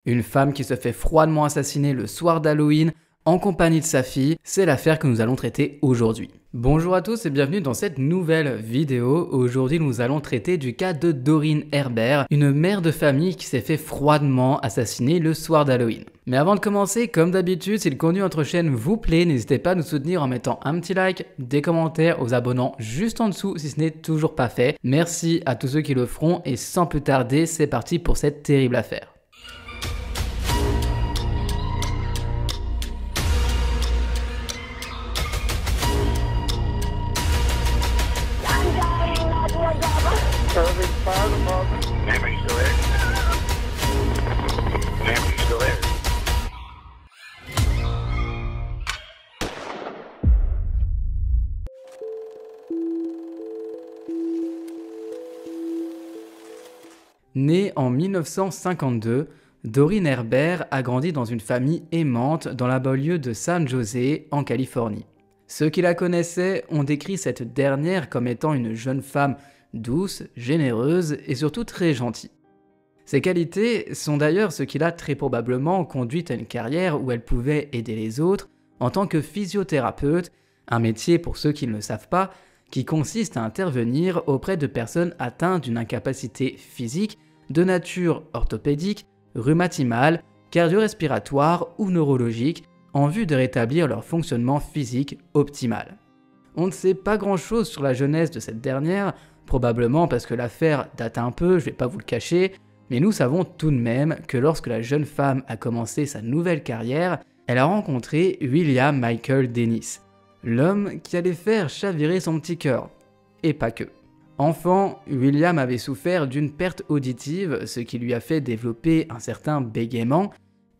Une femme qui se fait froidement assassiner le soir d'Halloween en compagnie de sa fille, c'est l'affaire que nous allons traiter aujourd'hui. Bonjour à tous et bienvenue dans cette nouvelle vidéo. Aujourd'hui nous allons traiter du cas de Doreen Herbert, une mère de famille qui s'est fait froidement assassiner le soir d'Halloween. Mais avant de commencer, comme d'habitude, si le contenu de notre chaîne vous plaît, n'hésitez pas à nous soutenir en mettant un petit like, des commentaires, aux abonnant juste en dessous si ce n'est toujours pas fait. Merci à tous ceux qui le feront et sans plus tarder, c'est parti pour cette terrible affaire. Née en 1952, Doreen Herbert a grandi dans une famille aimante dans la banlieue de San José, en Californie. Ceux qui la connaissaient ont décrit cette dernière comme étant une jeune femme douce, généreuse et surtout très gentille. Ces qualités sont d'ailleurs ce qui l'a très probablement conduite à une carrière où elle pouvait aider les autres en tant que physiothérapeute, un métier pour ceux qui ne le savent pas, qui consiste à intervenir auprès de personnes atteintes d'une incapacité physique de nature orthopédique, rhumatimale, cardio-respiratoire ou neurologique en vue de rétablir leur fonctionnement physique optimal. On ne sait pas grand-chose sur la jeunesse de cette dernière, probablement parce que l'affaire date un peu, je vais pas vous le cacher, mais nous savons tout de même que lorsque la jeune femme a commencé sa nouvelle carrière, elle a rencontré William Michael Dennis, l'homme qui allait faire chavirer son petit cœur. Et pas que. Enfant, William avait souffert d'une perte auditive, ce qui lui a fait développer un certain bégaiement.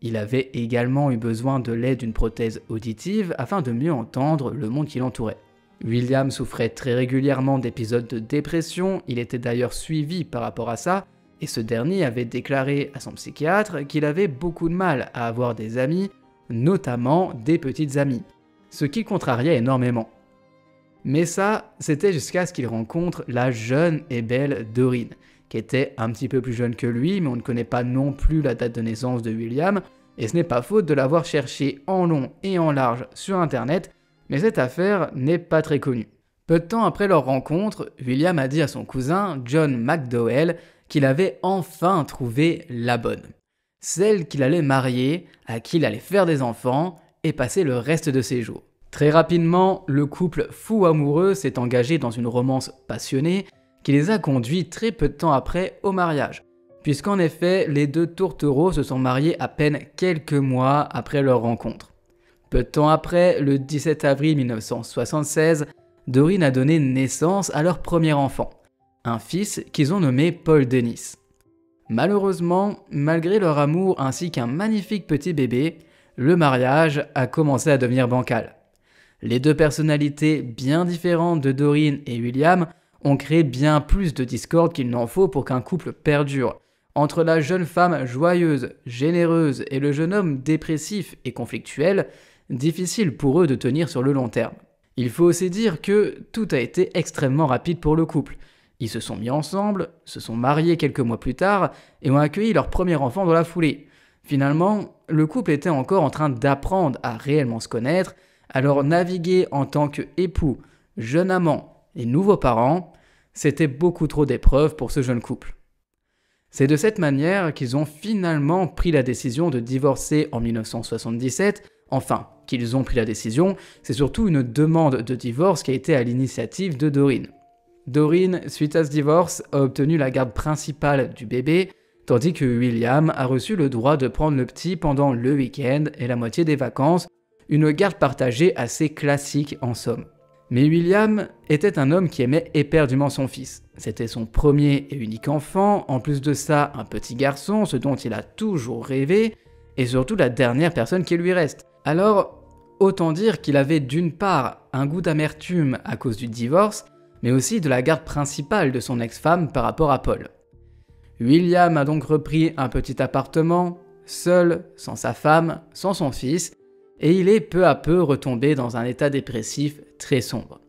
Il avait également eu besoin de l'aide d'une prothèse auditive afin de mieux entendre le monde qui l'entourait. William souffrait très régulièrement d'épisodes de dépression, il était d'ailleurs suivi par rapport à ça, et ce dernier avait déclaré à son psychiatre qu'il avait beaucoup de mal à avoir des amis, notamment des petites amies, ce qui le contrariait énormément. Mais ça, c'était jusqu'à ce qu'il rencontre la jeune et belle Doreen, qui était un petit peu plus jeune que lui, mais on ne connaît pas non plus la date de naissance de William, et ce n'est pas faute de l'avoir cherché en long et en large sur internet, mais cette affaire n'est pas très connue. Peu de temps après leur rencontre, William a dit à son cousin John McDowell qu'il avait enfin trouvé la bonne. Celle qu'il allait marier, à qui il allait faire des enfants et passer le reste de ses jours. Très rapidement, le couple fou amoureux s'est engagé dans une romance passionnée qui les a conduits très peu de temps après au mariage, puisqu'en effet, les deux tourtereaux se sont mariés à peine quelques mois après leur rencontre. Peu de temps après, le 17 avril 1976, Doreen a donné naissance à leur premier enfant, un fils qu'ils ont nommé Paul Dennis. Malheureusement, malgré leur amour ainsi qu'un magnifique petit bébé, le mariage a commencé à devenir bancal. Les deux personnalités bien différentes de Doreen et William ont créé bien plus de discorde qu'il n'en faut pour qu'un couple perdure. Entre la jeune femme joyeuse, généreuse et le jeune homme dépressif et conflictuel, difficile pour eux de tenir sur le long terme. Il faut aussi dire que tout a été extrêmement rapide pour le couple. Ils se sont mis ensemble, se sont mariés quelques mois plus tard et ont accueilli leur premier enfant dans la foulée. Finalement, le couple était encore en train d'apprendre à réellement se connaître, alors naviguer en tant qu'époux, jeune amant et nouveaux parents, c'était beaucoup trop d'épreuves pour ce jeune couple. C'est de cette manière qu'ils ont finalement pris la décision de divorcer en 1977, enfin, qu'ils ont pris la décision, c'est surtout une demande de divorce qui a été à l'initiative de Doreen. Doreen, suite à ce divorce, a obtenu la garde principale du bébé, tandis que William a reçu le droit de prendre le petit pendant le week-end et la moitié des vacances, une garde partagée assez classique en somme. Mais William était un homme qui aimait éperdument son fils. C'était son premier et unique enfant, en plus de ça un petit garçon, ce dont il a toujours rêvé, et surtout la dernière personne qui lui reste. Alors, autant dire qu'il avait d'une part un goût d'amertume à cause du divorce, mais aussi de la garde principale de son ex-femme par rapport à Paul. William a donc repris un petit appartement, seul, sans sa femme, sans son fils, et il est peu à peu retombé dans un état dépressif très sombre.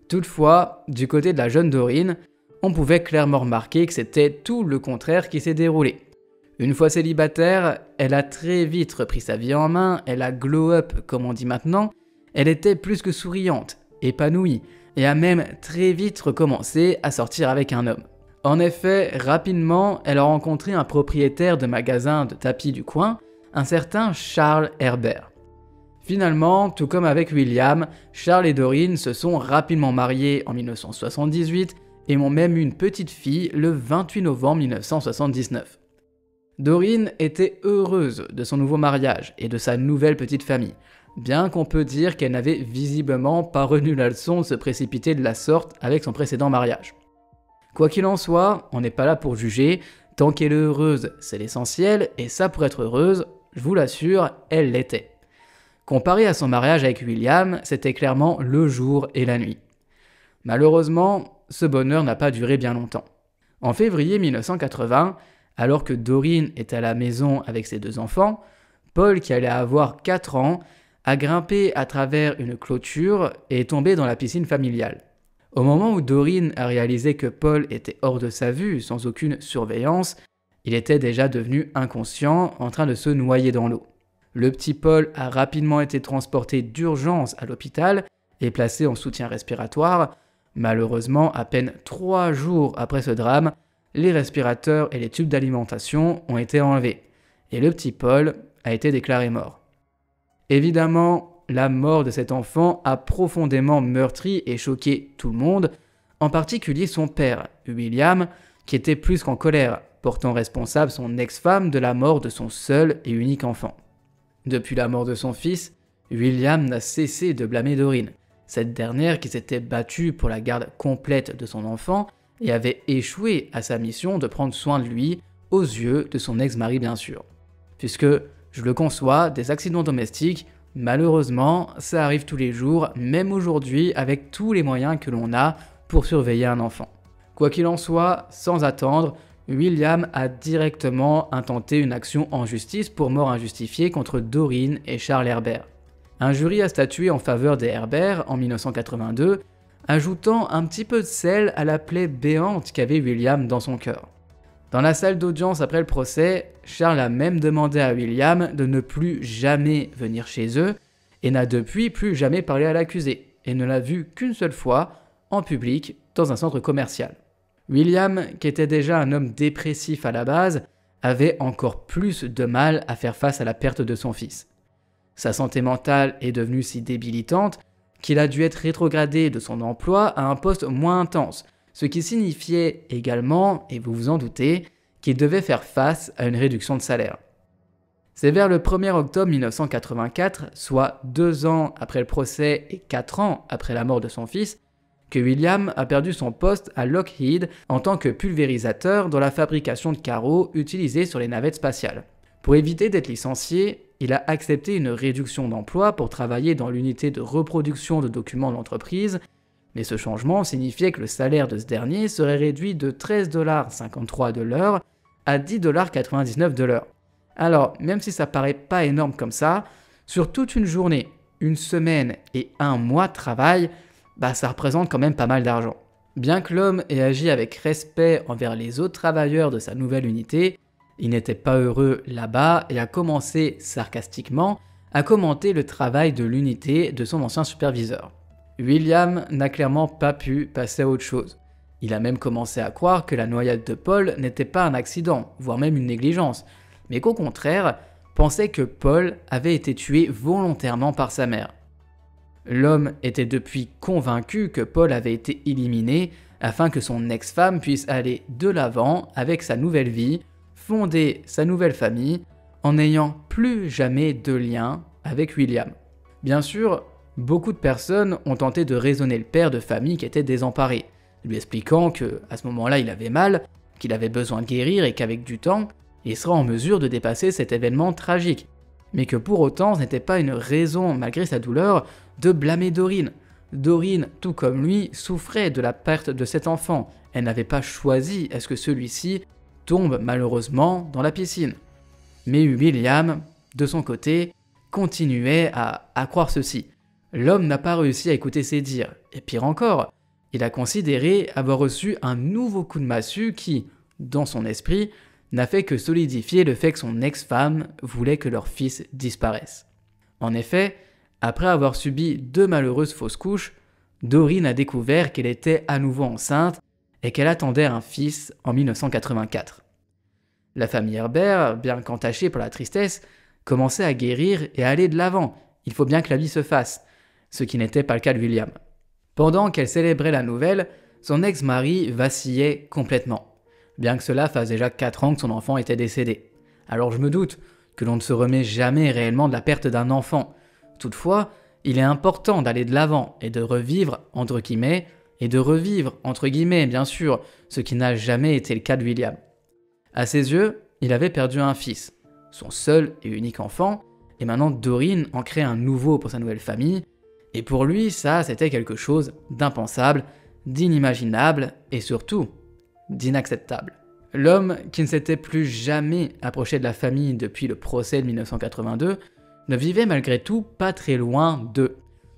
Toutefois, du côté de la jeune Doreen, on pouvait clairement remarquer que c'était tout le contraire qui s'est déroulé. Une fois célibataire, elle a très vite repris sa vie en main, elle a glow up comme on dit maintenant, elle était plus que souriante, épanouie, et a même très vite recommencé à sortir avec un homme. En effet, rapidement, elle a rencontré un propriétaire de magasin de tapis du coin, un certain Charles Herbert. Finalement, tout comme avec William, Charles et Doreen se sont rapidement mariés en 1978 et ont même eu une petite fille le 28 novembre 1979. Doreen était heureuse de son nouveau mariage et de sa nouvelle petite famille, bien qu'on peut dire qu'elle n'avait visiblement pas retenu la leçon de se précipiter de la sorte avec son précédent mariage. Quoi qu'il en soit, on n'est pas là pour juger, tant qu'elle est heureuse, c'est l'essentiel, et ça pour être heureuse, je vous l'assure, elle l'était. Comparé à son mariage avec William, c'était clairement le jour et la nuit. Malheureusement, ce bonheur n'a pas duré bien longtemps. En février 1980, alors que Doreen était à la maison avec ses 2 enfants, Paul, qui allait avoir 4 ans, a grimpé à travers une clôture et est tombé dans la piscine familiale. Au moment où Doreen a réalisé que Paul était hors de sa vue, sans aucune surveillance, il était déjà devenu inconscient, en train de se noyer dans l'eau. Le petit Paul a rapidement été transporté d'urgence à l'hôpital et placé en soutien respiratoire. Malheureusement, à peine 3 jours après ce drame, les respirateurs et les tubes d'alimentation ont été enlevés, et le petit Paul a été déclaré mort. Évidemment, la mort de cet enfant a profondément meurtri et choqué tout le monde, en particulier son père, William, qui était plus qu'en colère, portant responsable son ex-femme de la mort de son seul et unique enfant. Depuis la mort de son fils, William n'a cessé de blâmer Doreen, cette dernière qui s'était battue pour la garde complète de son enfant et avait échoué à sa mission de prendre soin de lui, aux yeux de son ex-mari bien sûr. Puisque, je le conçois, des accidents domestiques, malheureusement, ça arrive tous les jours, même aujourd'hui, avec tous les moyens que l'on a pour surveiller un enfant. Quoi qu'il en soit, sans attendre, William a directement intenté une action en justice pour mort injustifiée contre Doreen et Charles Herbert. Un jury a statué en faveur des Herbert en 1982, ajoutant un petit peu de sel à la plaie béante qu'avait William dans son cœur. Dans la salle d'audience après le procès, Charles a même demandé à William de ne plus jamais venir chez eux et n'a depuis plus jamais parlé à l'accusé et ne l'a vu qu'une seule fois en public dans un centre commercial. William, qui était déjà un homme dépressif à la base, avait encore plus de mal à faire face à la perte de son fils. Sa santé mentale est devenue si débilitante qu'il a dû être rétrogradé de son emploi à un poste moins intense, ce qui signifiait également, et vous vous en doutez, qu'il devait faire face à une réduction de salaire. C'est vers le 1er octobre 1984, soit 2 ans après le procès et 4 ans après la mort de son fils, que William a perdu son poste à Lockheed en tant que pulvérisateur dans la fabrication de carreaux utilisés sur les navettes spatiales. Pour éviter d'être licencié, il a accepté une réduction d'emploi pour travailler dans l'unité de reproduction de documents de l'entreprise, mais ce changement signifiait que le salaire de ce dernier serait réduit de 13,53$ de l'heure à 10,99$ de l'heure. Alors, même si ça paraît pas énorme comme ça, sur toute une journée, une semaine et un mois de travail, ça représente quand même pas mal d'argent. Bien que l'homme ait agi avec respect envers les autres travailleurs de sa nouvelle unité, il n'était pas heureux là-bas et a commencé sarcastiquement à commenter le travail de l'unité de son ancien superviseur. William n'a clairement pas pu passer à autre chose. Il a même commencé à croire que la noyade de Paul n'était pas un accident, voire même une négligence, mais qu'au contraire, pensait que Paul avait été tué volontairement par sa mère. L'homme était depuis convaincu que Paul avait été éliminé afin que son ex-femme puisse aller de l'avant avec sa nouvelle vie, fonder sa nouvelle famille, en n'ayant plus jamais de lien avec William. Bien sûr, beaucoup de personnes ont tenté de raisonner le père de famille qui était désemparé, lui expliquant que à ce moment-là il avait mal, qu'il avait besoin de guérir et qu'avec du temps, il sera en mesure de dépasser cet événement tragique. Mais que pour autant ce n'était pas une raison, malgré sa douleur, de blâmer Doreen. Doreen, tout comme lui, souffrait de la perte de cet enfant. Elle n'avait pas choisi à ce que celui-ci tombe malheureusement dans la piscine. Mais William, de son côté, continuait à croire ceci. L'homme n'a pas réussi à écouter ses dires, et pire encore, il a considéré avoir reçu un nouveau coup de massue qui, dans son esprit, n'a fait que solidifier le fait que son ex-femme voulait que leur fils disparaisse. En effet, après avoir subi 2 malheureuses fausses couches, Doreen a découvert qu'elle était à nouveau enceinte et qu'elle attendait un fils en 1984. La famille Herbert, bien qu'entachée par la tristesse, commençait à guérir et à aller de l'avant. Il faut bien que la vie se fasse, ce qui n'était pas le cas de William. Pendant qu'elle célébrait la nouvelle, son ex-mari vacillait complètement, bien que cela fasse déjà 4 ans que son enfant était décédé. Alors je me doute que l'on ne se remet jamais réellement de la perte d'un enfant. Toutefois, il est important d'aller de l'avant et de revivre, entre guillemets, et de revivre, entre guillemets, bien sûr, ce qui n'a jamais été le cas de William. À ses yeux, il avait perdu un fils, son seul et unique enfant, et maintenant Doreen en crée un nouveau pour sa nouvelle famille, et pour lui, ça, c'était quelque chose d'impensable, d'inimaginable, et surtout, d'inacceptable. L'homme, qui ne s'était plus jamais approché de la famille depuis le procès de 1982, ne vivait malgré tout pas très loin d'eux,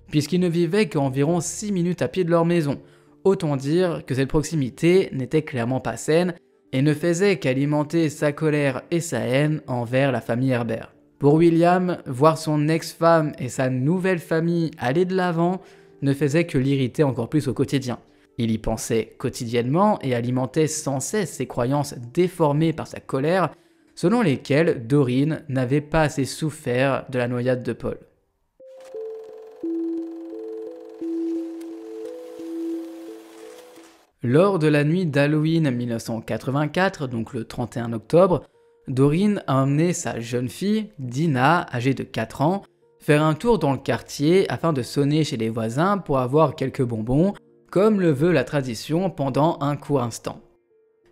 puisqu'il ne vivait qu'environ 6 minutes à pied de leur maison. Autant dire que cette proximité n'était clairement pas saine et ne faisait qu'alimenter sa colère et sa haine envers la famille Herbert. Pour William, voir son ex-femme et sa nouvelle famille aller de l'avant ne faisait que l'irriter encore plus au quotidien. Il y pensait quotidiennement et alimentait sans cesse ses croyances déformées par sa colère, selon lesquelles Doreen n'avait pas assez souffert de la noyade de Paul. Lors de la nuit d'Halloween 1984, donc le 31 octobre, Doreen a emmené sa jeune fille, Dina, âgée de 4 ans, faire un tour dans le quartier afin de sonner chez les voisins pour avoir quelques bonbons, comme le veut la tradition pendant un court instant.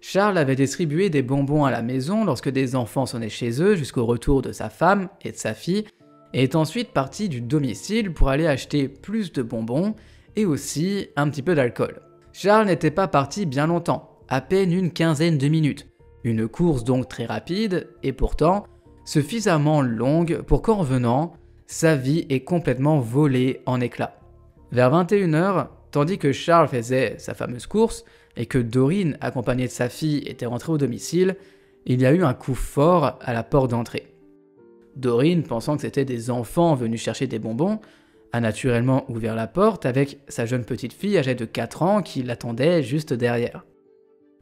Charles avait distribué des bonbons à la maison lorsque des enfants sonnaient chez eux jusqu'au retour de sa femme et de sa fille, et est ensuite parti du domicile pour aller acheter plus de bonbons et aussi un petit peu d'alcool. Charles n'était pas parti bien longtemps, à peine une quinzaine de minutes. Une course donc très rapide, et pourtant suffisamment longue pour qu'en revenant, sa vie est complètement volée en éclats. Vers 21h, tandis que Charles faisait sa fameuse course, et que Doreen, accompagnée de sa fille, était rentrée au domicile, il y a eu un coup fort à la porte d'entrée. Doreen, pensant que c'était des enfants venus chercher des bonbons, a naturellement ouvert la porte avec sa jeune petite fille âgée de 4 ans qui l'attendait juste derrière.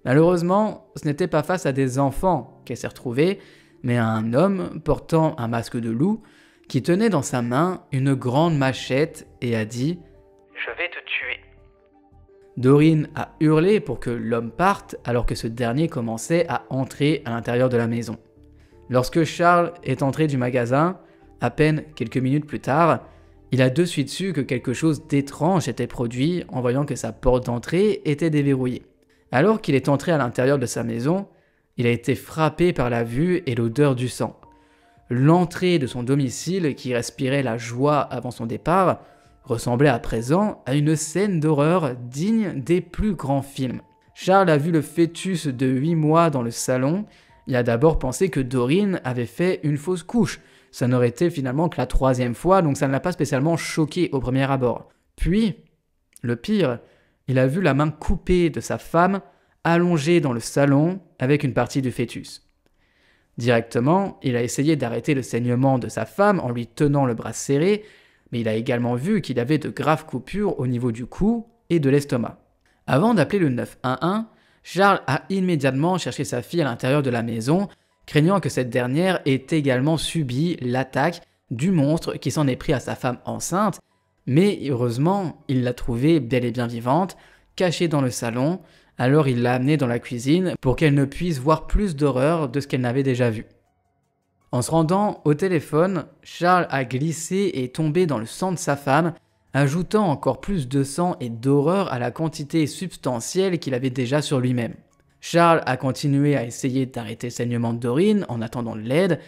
Malheureusement, ce n'était pas face à des enfants qu'elle s'est retrouvée, mais à un homme portant un masque de loup qui tenait dans sa main une grande machette et a dit « Je vais te tuer ». Doreen a hurlé pour que l'homme parte alors que ce dernier commençait à entrer à l'intérieur de la maison. Lorsque Charles est entré du magasin, à peine quelques minutes plus tard, il a de suite su que quelque chose d'étrange était produit en voyant que sa porte d'entrée était déverrouillée. Alors qu'il est entré à l'intérieur de sa maison, il a été frappé par la vue et l'odeur du sang. L'entrée de son domicile, qui respirait la joie avant son départ, ressemblait à présent à une scène d'horreur digne des plus grands films. Charles a vu le fœtus de 8 mois dans le salon. Il a d'abord pensé que Doreen avait fait une fausse couche. Ça n'aurait été finalement que la 3e fois, donc ça ne l'a pas spécialement choqué au premier abord. Puis, le pire, il a vu la main coupée de sa femme allongée dans le salon avec une partie du fœtus. Directement, il a essayé d'arrêter le saignement de sa femme en lui tenant le bras serré, mais il a également vu qu'il avait de graves coupures au niveau du cou et de l'estomac. Avant d'appeler le 911, Charles a immédiatement cherché sa fille à l'intérieur de la maison, craignant que cette dernière ait également subi l'attaque du monstre qui s'en est pris à sa femme enceinte, mais heureusement, il l'a trouvée bel et bien vivante, cachée dans le salon, alors il l'a amenée dans la cuisine pour qu'elle ne puisse voir plus d'horreur de ce qu'elle n'avait déjà vu. En se rendant au téléphone, Charles a glissé et tombé dans le sang de sa femme, ajoutant encore plus de sang et d'horreur à la quantité substantielle qu'il avait déjà sur lui-même. Charles a continué à essayer d'arrêter le saignement de Doreen en attendant de l'aide,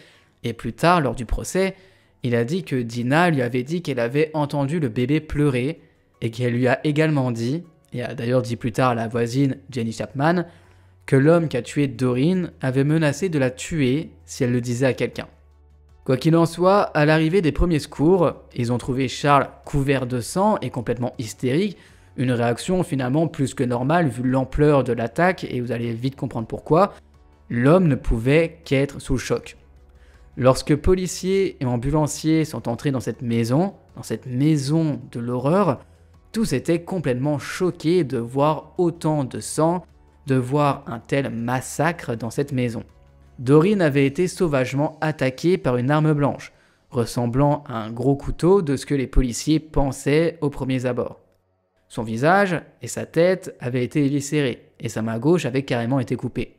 et plus tard, lors du procès, il a dit que Dina lui avait dit qu'elle avait entendu le bébé pleurer, et qu'elle lui a également dit, et a d'ailleurs dit plus tard à la voisine Jenny Chapman, que l'homme qui a tué Doreen avait menacé de la tuer si elle le disait à quelqu'un. Quoi qu'il en soit, à l'arrivée des premiers secours, ils ont trouvé Charles couvert de sang et complètement hystérique, une réaction finalement plus que normale vu l'ampleur de l'attaque, et vous allez vite comprendre pourquoi. L'homme ne pouvait qu'être sous le choc. Lorsque policiers et ambulanciers sont entrés dans cette maison de l'horreur, tous étaient complètement choqués de voir autant de sang, de voir un tel massacre dans cette maison. Doreen avait été sauvagement attaquée par une arme blanche, ressemblant à un gros couteau de ce que les policiers pensaient aux premiers abords. Son visage et sa tête avaient été éviscérés, et sa main gauche avait carrément été coupée.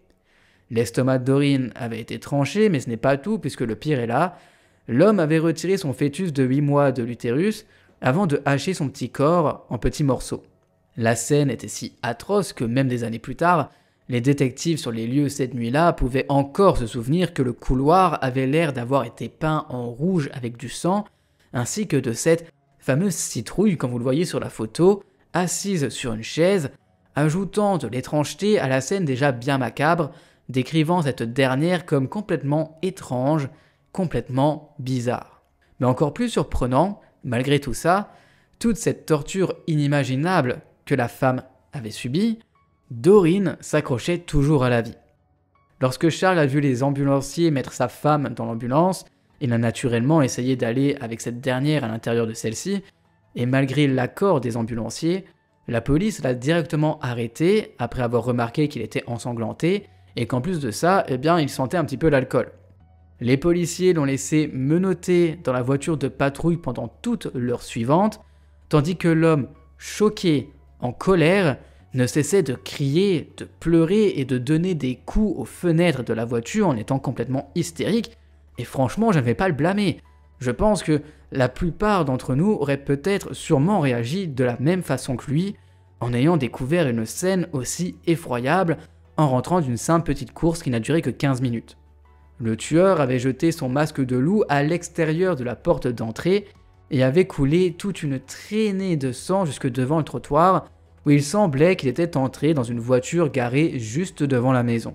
L'estomac de Doreen avait été tranché, mais ce n'est pas tout, puisque le pire est là. L'homme avait retiré son fœtus de 8 mois de l'utérus avant de hacher son petit corps en petits morceaux. La scène était si atroce que même des années plus tard, les détectives sur les lieux cette nuit-là pouvaient encore se souvenir que le couloir avait l'air d'avoir été peint en rouge avec du sang, ainsi que de cette fameuse citrouille, comme vous le voyez sur la photo, assise sur une chaise, ajoutant de l'étrangeté à la scène déjà bien macabre, décrivant cette dernière comme complètement étrange, complètement bizarre. Mais encore plus surprenant, malgré tout ça, toute cette torture inimaginable que la femme avait subie, Doreen s'accrochait toujours à la vie. Lorsque Charles a vu les ambulanciers mettre sa femme dans l'ambulance, il a naturellement essayé d'aller avec cette dernière à l'intérieur de celle-ci, et malgré l'accord des ambulanciers, la police l'a directement arrêté après avoir remarqué qu'il était ensanglanté et qu'en plus de ça, il sentait un petit peu l'alcool. Les policiers l'ont laissé menotter dans la voiture de patrouille pendant toute l'heure suivante, tandis que l'homme, choqué, en colère, ne cessait de crier, de pleurer et de donner des coups aux fenêtres de la voiture en étant complètement hystérique, et franchement, je ne vais pas le blâmer. Je pense que la plupart d'entre nous auraient peut-être sûrement réagi de la même façon que lui, en ayant découvert une scène aussi effroyable en rentrant d'une simple petite course qui n'a duré que 15 minutes. Le tueur avait jeté son masque de loup à l'extérieur de la porte d'entrée et avait coulé toute une traînée de sang jusque devant le trottoir, où il semblait qu'il était entré dans une voiture garée juste devant la maison.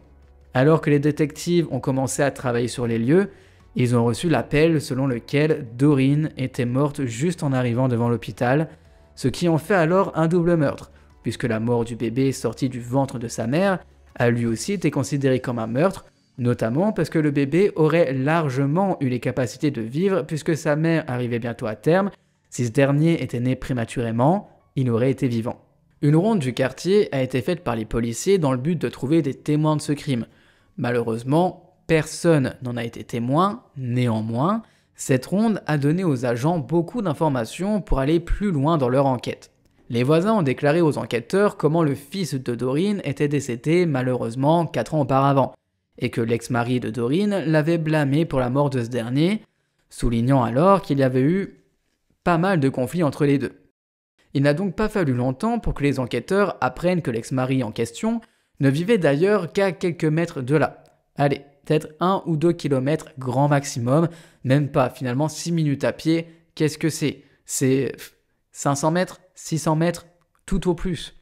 Alors que les détectives ont commencé à travailler sur les lieux, ils ont reçu l'appel selon lequel Doreen était morte juste en arrivant devant l'hôpital, ce qui en fait alors un double meurtre, puisque la mort du bébé sorti du ventre de sa mère a lui aussi été considéré comme un meurtre, notamment parce que le bébé aurait largement eu les capacités de vivre puisque sa mère arrivait bientôt à terme. Si ce dernier était né prématurément, il aurait été vivant. Une ronde du quartier a été faite par les policiers dans le but de trouver des témoins de ce crime. Malheureusement, personne n'en a été témoin, néanmoins, cette ronde a donné aux agents beaucoup d'informations pour aller plus loin dans leur enquête. Les voisins ont déclaré aux enquêteurs comment le fils de Doreen était décédé malheureusement 4 ans auparavant, et que l'ex-mari de Doreen l'avait blâmé pour la mort de ce dernier, soulignant alors qu'il y avait eu pas mal de conflits entre les deux. Il n'a donc pas fallu longtemps pour que les enquêteurs apprennent que l'ex-mari en question ne vivait d'ailleurs qu'à quelques mètres de là. Allez, peut-être 1 ou 2 kilomètres grand maximum, même pas, finalement 6 minutes à pied, qu'est-ce que c'est ? C'est 500 mètres, 600 mètres, tout au plus.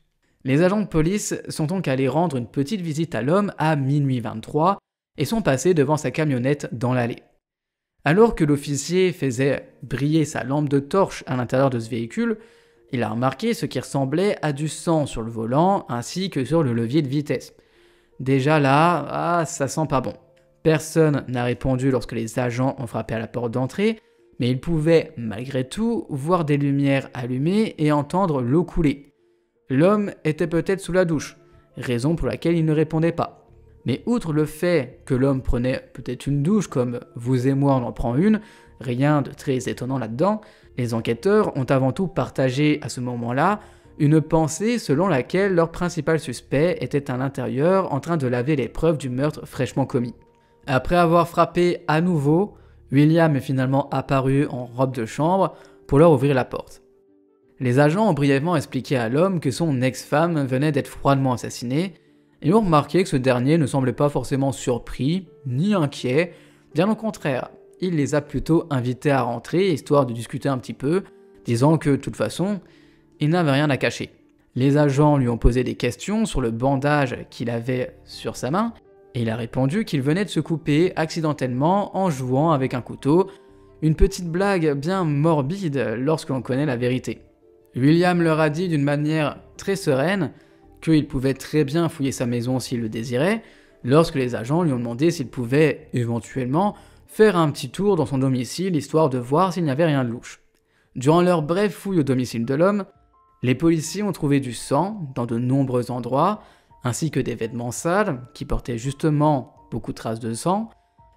Les agents de police sont donc allés rendre une petite visite à l'homme à minuit 23 et sont passés devant sa camionnette dans l'allée. Alors que l'officier faisait briller sa lampe de torche à l'intérieur de ce véhicule, il a remarqué ce qui ressemblait à du sang sur le volant ainsi que sur le levier de vitesse. Déjà là, ça sent pas bon. Personne n'a répondu lorsque les agents ont frappé à la porte d'entrée, mais ils pouvaient, malgré tout, voir des lumières allumées et entendre l'eau couler. L'homme était peut-être sous la douche, raison pour laquelle il ne répondait pas. Mais outre le fait que l'homme prenait peut-être une douche comme vous et moi on en prend une, rien de très étonnant là-dedans, les enquêteurs ont avant tout partagé à ce moment-là une pensée selon laquelle leur principal suspect était à l'intérieur en train de laver les preuves du meurtre fraîchement commis. Après avoir frappé à nouveau, William est finalement apparu en robe de chambre pour leur ouvrir la porte. Les agents ont brièvement expliqué à l'homme que son ex-femme venait d'être froidement assassinée et ont remarqué que ce dernier ne semblait pas forcément surpris ni inquiet, bien au contraire. Il les a plutôt invités à rentrer histoire de discuter un petit peu, disant que de toute façon, il n'avait rien à cacher. Les agents lui ont posé des questions sur le bandage qu'il avait sur sa main et il a répondu qu'il venait de se couper accidentellement en jouant avec un couteau, une petite blague bien morbide lorsque l'on connaît la vérité. William leur a dit d'une manière très sereine qu'il pouvait très bien fouiller sa maison s'il le désirait, lorsque les agents lui ont demandé s'il pouvait, éventuellement, faire un petit tour dans son domicile histoire de voir s'il n'y avait rien de louche. Durant leur brève fouille au domicile de l'homme, les policiers ont trouvé du sang dans de nombreux endroits, ainsi que des vêtements sales qui portaient justement beaucoup de traces de sang,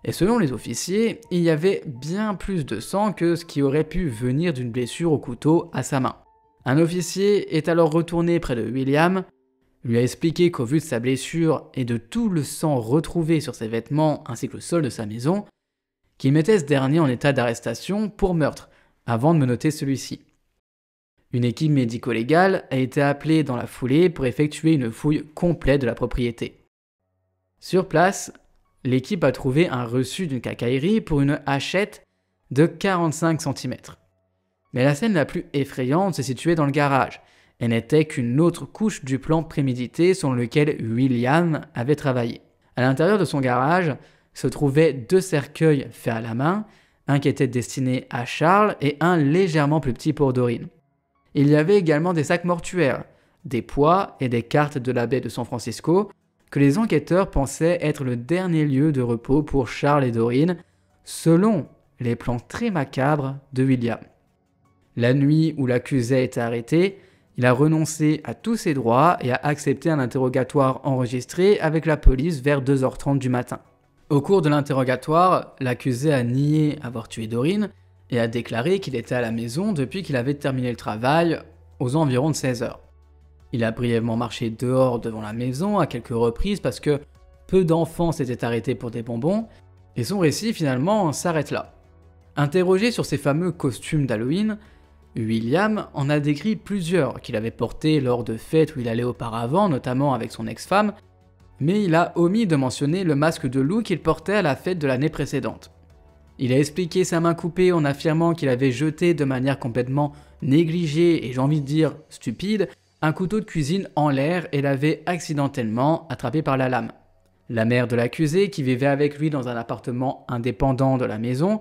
et selon les officiers, il y avait bien plus de sang que ce qui aurait pu venir d'une blessure au couteau à sa main. Un officier est alors retourné près de William, lui a expliqué qu'au vu de sa blessure et de tout le sang retrouvé sur ses vêtements ainsi que le sol de sa maison, qu'il mettait ce dernier en état d'arrestation pour meurtre, avant de menotter celui-ci. Une équipe médico-légale a été appelée dans la foulée pour effectuer une fouille complète de la propriété. Sur place, l'équipe a trouvé un reçu d'une quincaillerie pour une hachette de 45 cm. Mais la scène la plus effrayante s'est située dans le garage, et n'était qu'une autre couche du plan prémédité sur lequel William avait travaillé. À l'intérieur de son garage se trouvaient 2 cercueils faits à la main, un qui était destiné à Charles et un légèrement plus petit pour Doreen. Il y avait également des sacs mortuaires, des poids et des cartes de la baie de San Francisco que les enquêteurs pensaient être le dernier lieu de repos pour Charles et Doreen, selon les plans très macabres de William. La nuit où l'accusé a été arrêté, il a renoncé à tous ses droits et a accepté un interrogatoire enregistré avec la police vers 2h30 du matin. Au cours de l'interrogatoire, l'accusé a nié avoir tué Doreen et a déclaré qu'il était à la maison depuis qu'il avait terminé le travail aux environs de 16h. Il a brièvement marché dehors devant la maison à quelques reprises parce que peu d'enfants s'étaient arrêtés pour des bonbons, et son récit finalement s'arrête là. Interrogé sur ses fameux costumes d'Halloween, William en a décrit plusieurs qu'il avait portés lors de fêtes où il allait auparavant, notamment avec son ex-femme, mais il a omis de mentionner le masque de loup qu'il portait à la fête de l'année précédente. Il a expliqué sa main coupée en affirmant qu'il avait jeté de manière complètement négligée et j'ai envie de dire stupide, un couteau de cuisine en l'air et l'avait accidentellement attrapé par la lame. La mère de l'accusé, qui vivait avec lui dans un appartement indépendant de la maison,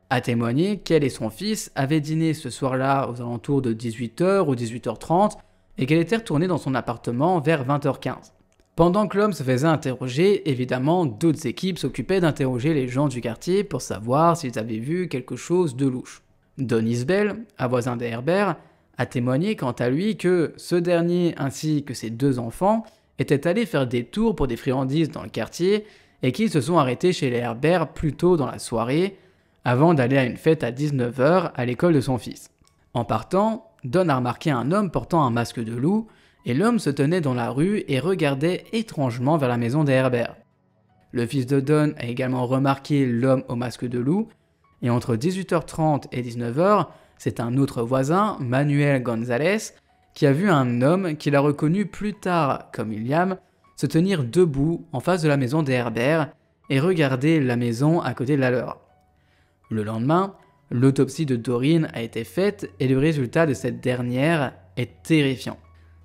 a témoigné qu'elle et son fils avaient dîné ce soir-là aux alentours de 18h ou 18h30 et qu'elle était retournée dans son appartement vers 20h15. Pendant que l'homme se faisait interroger, évidemment, d'autres équipes s'occupaient d'interroger les gens du quartier pour savoir s'ils avaient vu quelque chose de louche. Don Isbell, un voisin des Herbert, a témoigné quant à lui que ce dernier ainsi que ses 2 enfants étaient allés faire des tours pour des friandises dans le quartier et qu'ils se sont arrêtés chez les Herbert plus tôt dans la soirée avant d'aller à une fête à 19h à l'école de son fils. En partant, Don a remarqué un homme portant un masque de loup et l'homme se tenait dans la rue et regardait étrangement vers la maison des Herbert. Le fils de Don a également remarqué l'homme au masque de loup et entre 18h30 et 19h, c'est un autre voisin, Manuel Gonzalez, qui a vu un homme qu'il a reconnu plus tard comme William se tenir debout en face de la maison des Herbert et regarder la maison à côté de la leur. Le lendemain, l'autopsie de Doreen a été faite et le résultat de cette dernière est terrifiant.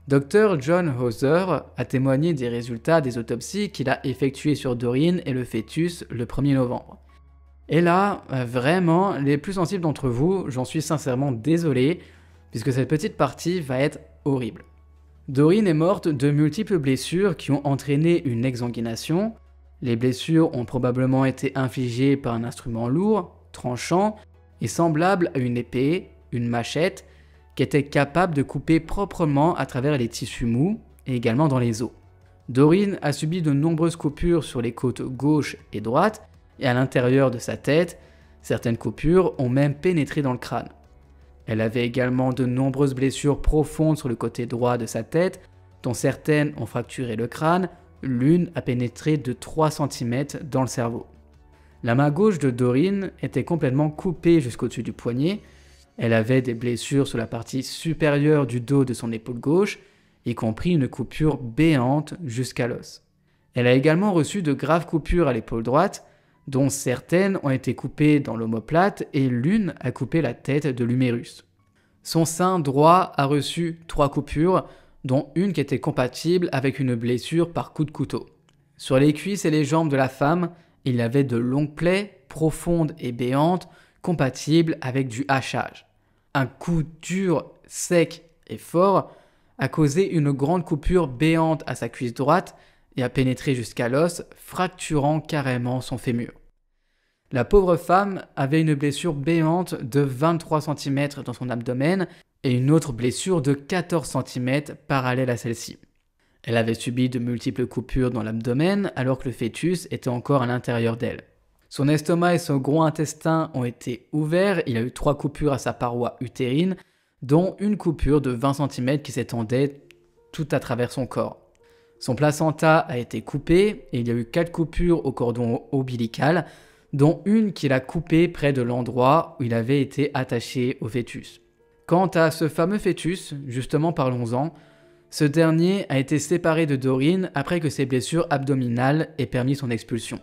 Dr John Hauser a témoigné des résultats des autopsies qu'il a effectuées sur Doreen et le fœtus le 1er novembre. Et là, vraiment, les plus sensibles d'entre vous, j'en suis sincèrement désolé, puisque cette petite partie va être horrible. Doreen est morte de multiples blessures qui ont entraîné une exsanguination. Les blessures ont probablement été infligées par un instrument lourd, tranchant et semblable à une épée, une machette, qui était capable de couper proprement à travers les tissus mous et également dans les os. Doreen a subi de nombreuses coupures sur les côtes gauche et droite et à l'intérieur de sa tête. Certaines coupures ont même pénétré dans le crâne. Elle avait également de nombreuses blessures profondes sur le côté droit de sa tête, dont certaines ont fracturé le crâne, l'une a pénétré de 3 cm dans le cerveau. La main gauche de Doreen était complètement coupée jusqu'au-dessus du poignet. Elle avait des blessures sur la partie supérieure du dos de son épaule gauche, y compris une coupure béante jusqu'à l'os. Elle a également reçu de graves coupures à l'épaule droite, dont certaines ont été coupées dans l'omoplate et l'une a coupé la tête de l'humérus. Son sein droit a reçu 3 coupures, dont une qui était compatible avec une blessure par coup de couteau. Sur les cuisses et les jambes de la femme, il y avait de longues plaies, profondes et béantes, compatibles avec du hachage. Un coup dur, sec et fort a causé une grande coupure béante à sa cuisse droite et a pénétré jusqu'à l'os, fracturant carrément son fémur. La pauvre femme avait une blessure béante de 23 cm dans son abdomen et une autre blessure de 14 cm parallèle à celle-ci. Elle avait subi de multiples coupures dans l'abdomen alors que le fœtus était encore à l'intérieur d'elle. Son estomac et son gros intestin ont été ouverts, il a eu 3 coupures à sa paroi utérine, dont une coupure de 20 cm qui s'étendait tout à travers son corps. Son placenta a été coupé et il y a eu 4 coupures au cordon ombilical, dont une qu'il a coupée près de l'endroit où il avait été attaché au fœtus. Quant à ce fameux fœtus, justement parlons-en, ce dernier a été séparé de Doreen après que ses blessures abdominales aient permis son expulsion.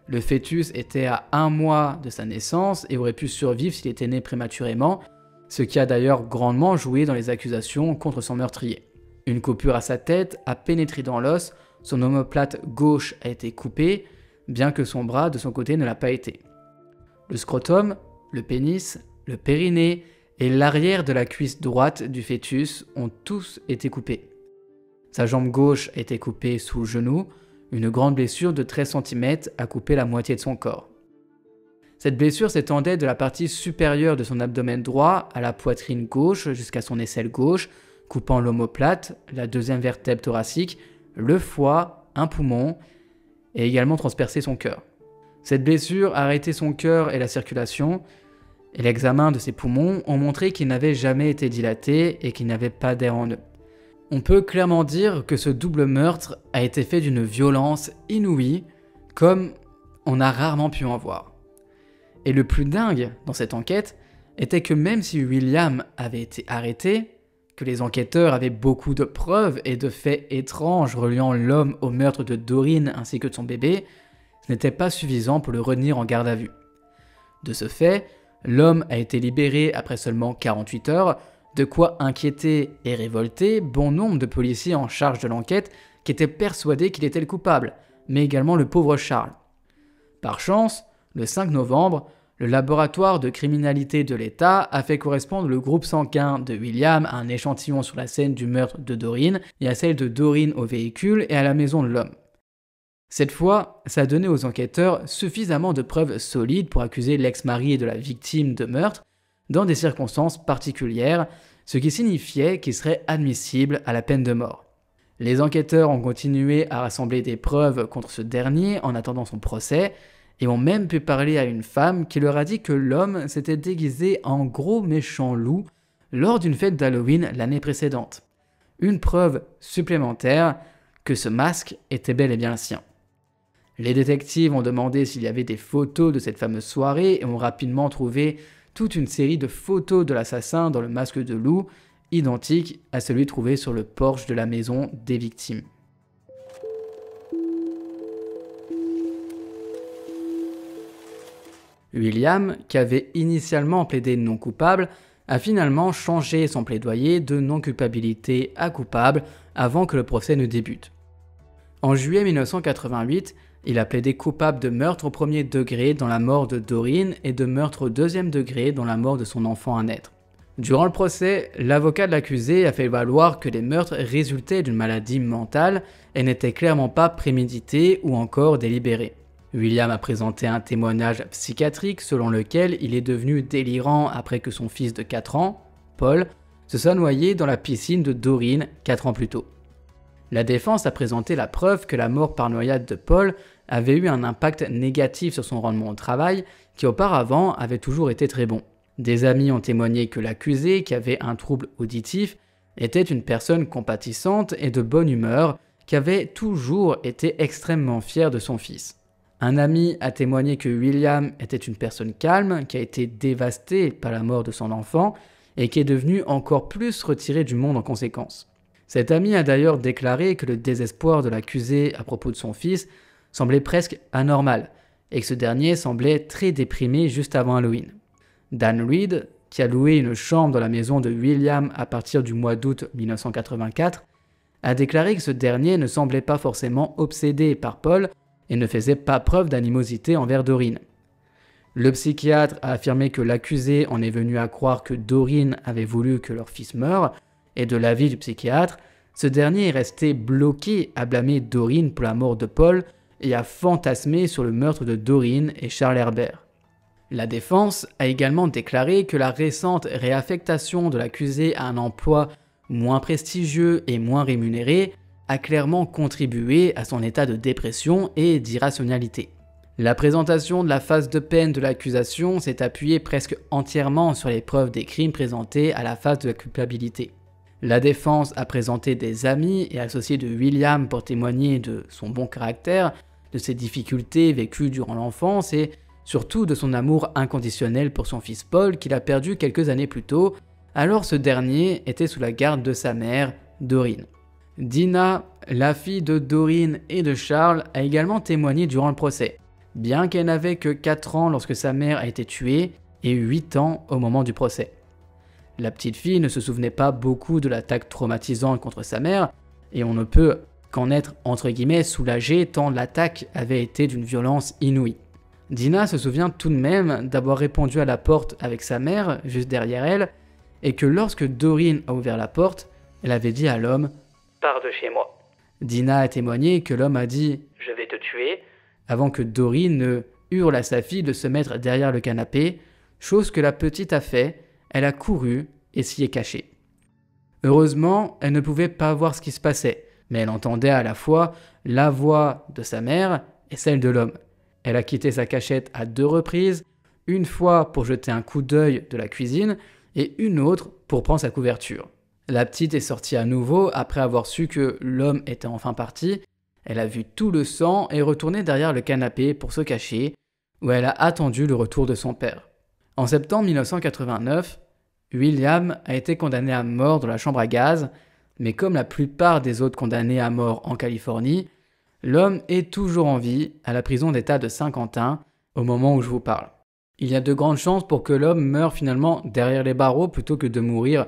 Le fœtus était à 1 mois de sa naissance et aurait pu survivre s'il était né prématurément, ce qui a d'ailleurs grandement joué dans les accusations contre son meurtrier. Une coupure à sa tête a pénétré dans l'os, son omoplate gauche a été coupée, bien que son bras de son côté ne l'a pas été. Le scrotum, le pénis, le périnée et l'arrière de la cuisse droite du fœtus ont tous été coupés. Sa jambe gauche a été coupée sous le genou, une grande blessure de 13 cm a coupé la moitié de son corps. Cette blessure s'étendait de la partie supérieure de son abdomen droit à la poitrine gauche jusqu'à son aisselle gauche, coupant l'omoplate, la deuxième vertèbre thoracique, le foie, un poumon, et également transpercé son cœur. Cette blessure a arrêté son cœur et la circulation, et l'examen de ses poumons ont montré qu'ils n'avaient jamais été dilatés et qu'il n'y avait pas d'air en eux. On peut clairement dire que ce double meurtre a été fait d'une violence inouïe, comme on a rarement pu en voir. Et le plus dingue dans cette enquête était que même si William avait été arrêté, que les enquêteurs avaient beaucoup de preuves et de faits étranges reliant l'homme au meurtre de Doreen ainsi que de son bébé, ce n'était pas suffisant pour le retenir en garde à vue. De ce fait, l'homme a été libéré après seulement 48 heures, de quoi inquiéter et révolter bon nombre de policiers en charge de l'enquête qui étaient persuadés qu'il était le coupable, mais également le pauvre Charles. Par chance, le 5 novembre, le laboratoire de criminalité de l'État a fait correspondre le groupe sanguin de William à un échantillon sur la scène du meurtre de Doreen et à celle de Doreen au véhicule et à la maison de l'homme. Cette fois, ça a donné aux enquêteurs suffisamment de preuves solides pour accuser l'ex-mari de la victime de meurtre dans des circonstances particulières, ce qui signifiait qu'il serait admissible à la peine de mort. Les enquêteurs ont continué à rassembler des preuves contre ce dernier en attendant son procès, et ont même pu parler à une femme qui leur a dit que l'homme s'était déguisé en gros méchant loup lors d'une fête d'Halloween l'année précédente. Une preuve supplémentaire que ce masque était bel et bien le sien. Les détectives ont demandé s'il y avait des photos de cette fameuse soirée et ont rapidement trouvé toute une série de photos de l'assassin dans le masque de loup, identique à celui trouvé sur le porche de la maison des victimes. William, qui avait initialement plaidé non coupable, a finalement changé son plaidoyer de non-culpabilité à coupable avant que le procès ne débute. En juillet 1988, il a plaidé coupable de meurtre au premier degré dans la mort de Doreen et de meurtre au deuxième degré dans la mort de son enfant à naître. Durant le procès, l'avocat de l'accusé a fait valoir que les meurtres résultaient d'une maladie mentale et n'étaient clairement pas prémédités ou encore délibérés. William a présenté un témoignage psychiatrique selon lequel il est devenu délirant après que son fils de 4 ans, Paul, se soit noyé dans la piscine de Doreen 4 ans plus tôt. La défense a présenté la preuve que la mort par noyade de Paul avait eu un impact négatif sur son rendement au travail qui auparavant avait toujours été très bon. Des amis ont témoigné que l'accusé, qui avait un trouble auditif, était une personne compatissante et de bonne humeur, qui avait toujours été extrêmement fier de son fils. Un ami a témoigné que William était une personne calme, qui a été dévastée par la mort de son enfant et qui est devenu encore plus retiré du monde en conséquence. Cet ami a d'ailleurs déclaré que le désespoir de l'accusé à propos de son fils semblait presque anormal et que ce dernier semblait très déprimé juste avant Halloween. Dan Reed, qui a loué une chambre dans la maison de William à partir du mois d'août 1984, a déclaré que ce dernier ne semblait pas forcément obsédé par Paul et ne faisait pas preuve d'animosité envers Doreen. Le psychiatre a affirmé que l'accusé en est venu à croire que Doreen avait voulu que leur fils meure, et de l'avis du psychiatre, Ce dernier est resté bloqué à blâmer Doreen pour la mort de Paul et à fantasmer sur le meurtre de Doreen et Charles Herbert. La défense a également déclaré que la récente réaffectation de l'accusé à un emploi moins prestigieux et moins rémunéré a clairement contribué à son état de dépression et d'irrationalité. La présentation de la phase de peine de l'accusation s'est appuyée presque entièrement sur les preuves des crimes présentés à la phase de la culpabilité. La défense a présenté des amis et associés de William pour témoigner de son bon caractère, de ses difficultés vécues durant l'enfance et surtout de son amour inconditionnel pour son fils Paul qu'il a perdu quelques années plus tôt, alors ce dernier était sous la garde de sa mère, Doreen. Dina, la fille de Doreen et de Charles, a également témoigné durant le procès, bien qu'elle n'avait que 4 ans lorsque sa mère a été tuée et 8 ans au moment du procès. La petite fille ne se souvenait pas beaucoup de l'attaque traumatisante contre sa mère, et on ne peut qu'en être entre guillemets soulagé tant l'attaque avait été d'une violence inouïe. Dina se souvient tout de même d'avoir répondu à la porte avec sa mère, juste derrière elle, et que lorsque Doreen a ouvert la porte, elle avait dit à l'homme « Pars de chez moi ». Dina a témoigné que l'homme a dit « Je vais te tuer » avant que Doreen ne hurle à sa fille de se mettre derrière le canapé, chose que la petite a fait, elle a couru et s'y est cachée. Heureusement, elle ne pouvait pas voir ce qui se passait, mais elle entendait à la fois la voix de sa mère et celle de l'homme. Elle a quitté sa cachette à 2 reprises, une fois pour jeter un coup d'œil de la cuisine et une autre pour prendre sa couverture. La petite est sortie à nouveau après avoir su que l'homme était enfin parti. Elle a vu tout le sang et est retournée derrière le canapé pour se cacher, où elle a attendu le retour de son père. En septembre 1989, William a été condamné à mort dans la chambre à gaz, mais comme la plupart des autres condamnés à mort en Californie, l'homme est toujours en vie à la prison d'État de Saint-Quentin au moment où je vous parle. Il y a de grandes chances pour que l'homme meure finalement derrière les barreaux plutôt que de mourir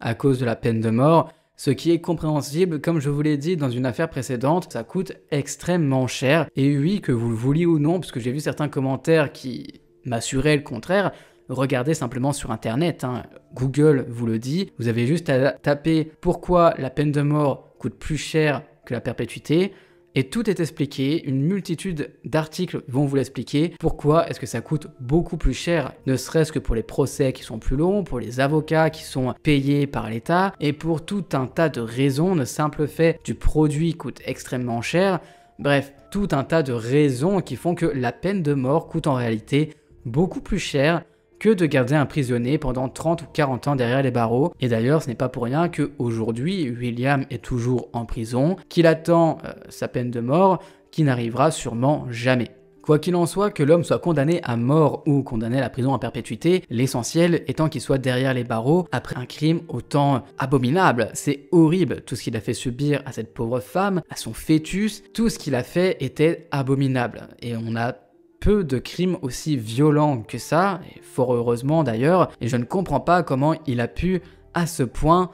à cause de la peine de mort, ce qui est compréhensible, comme je vous l'ai dit dans une affaire précédente, ça coûte extrêmement cher. Et oui, que vous le vouliez ou non, parce que j'ai vu certains commentaires qui m'assuraient le contraire, regardez simplement sur internet, Google vous le dit, vous avez juste à taper pourquoi la peine de mort coûte plus cher que la perpétuité, et tout est expliqué, une multitude d'articles vont vous l'expliquer, pourquoi est-ce que ça coûte beaucoup plus cher, ne serait-ce que pour les procès qui sont plus longs, pour les avocats qui sont payés par l'État, et pour tout un tas de raisons, le simple fait du produit coûte extrêmement cher, bref, tout un tas de raisons qui font que la peine de mort coûte en réalité beaucoup plus cher que de garder un prisonnier pendant 30 ou 40 ans derrière les barreaux. Et d'ailleurs, ce n'est pas pour rien qu'aujourd'hui, William est toujours en prison, qu'il attend sa peine de mort, qui n'arrivera sûrement jamais. Quoi qu'il en soit, que l'homme soit condamné à mort ou condamné à la prison à perpétuité, l'essentiel étant qu'il soit derrière les barreaux après un crime autant abominable. C'est horrible tout ce qu'il a fait subir à cette pauvre femme, à son fœtus, tout ce qu'il a fait était abominable. Et on a peu de crimes aussi violents que ça, et fort heureusement d'ailleurs, et je ne comprends pas comment il a pu, à ce point,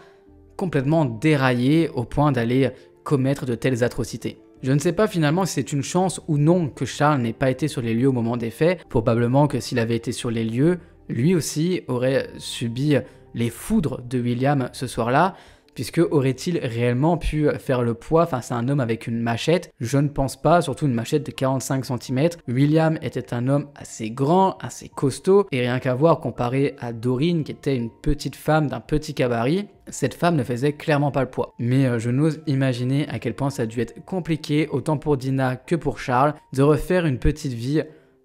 complètement dérailler au point d'aller commettre de telles atrocités. Je ne sais pas finalement si c'est une chance ou non que Charles n'ait pas été sur les lieux au moment des faits, probablement que s'il avait été sur les lieux, lui aussi aurait subi les foudres de William ce soir-là, puisque aurait-il réellement pu faire le poids face à un homme avec une machette? Je ne pense pas, surtout une machette de 45 cm. William était un homme assez grand, assez costaud, et rien qu'à voir comparé à Doreen qui était une petite femme d'un petit gabarit, cette femme ne faisait clairement pas le poids. Mais je n'ose imaginer à quel point ça a dû être compliqué, autant pour Dina que pour Charles, de refaire une petite vie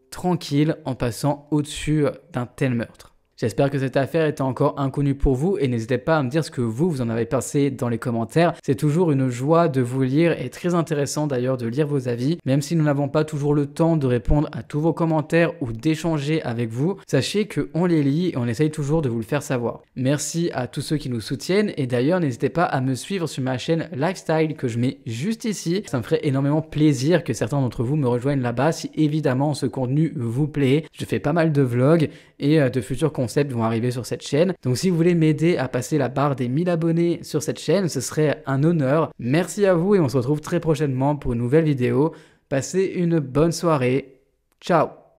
tranquille en passant au-dessus d'un tel meurtre. J'espère que cette affaire était encore inconnue pour vous et n'hésitez pas à me dire ce que vous en avez pensé dans les commentaires. C'est toujours une joie de vous lire et très intéressant d'ailleurs de lire vos avis. Même si nous n'avons pas toujours le temps de répondre à tous vos commentaires ou d'échanger avec vous, sachez qu'on les lit et on essaye toujours de vous le faire savoir. Merci à tous ceux qui nous soutiennent et d'ailleurs n'hésitez pas à me suivre sur ma chaîne Lifestyle que je mets juste ici. Ça me ferait énormément plaisir que certains d'entre vous me rejoignent là-bas si évidemment ce contenu vous plaît. Je fais pas mal de vlogs et de futurs concepts vont arriver sur cette chaîne. Donc si vous voulez m'aider à passer la barre des 1000 abonnés sur cette chaîne, ce serait un honneur. Merci à vous et on se retrouve très prochainement pour une nouvelle vidéo. Passez une bonne soirée. Ciao!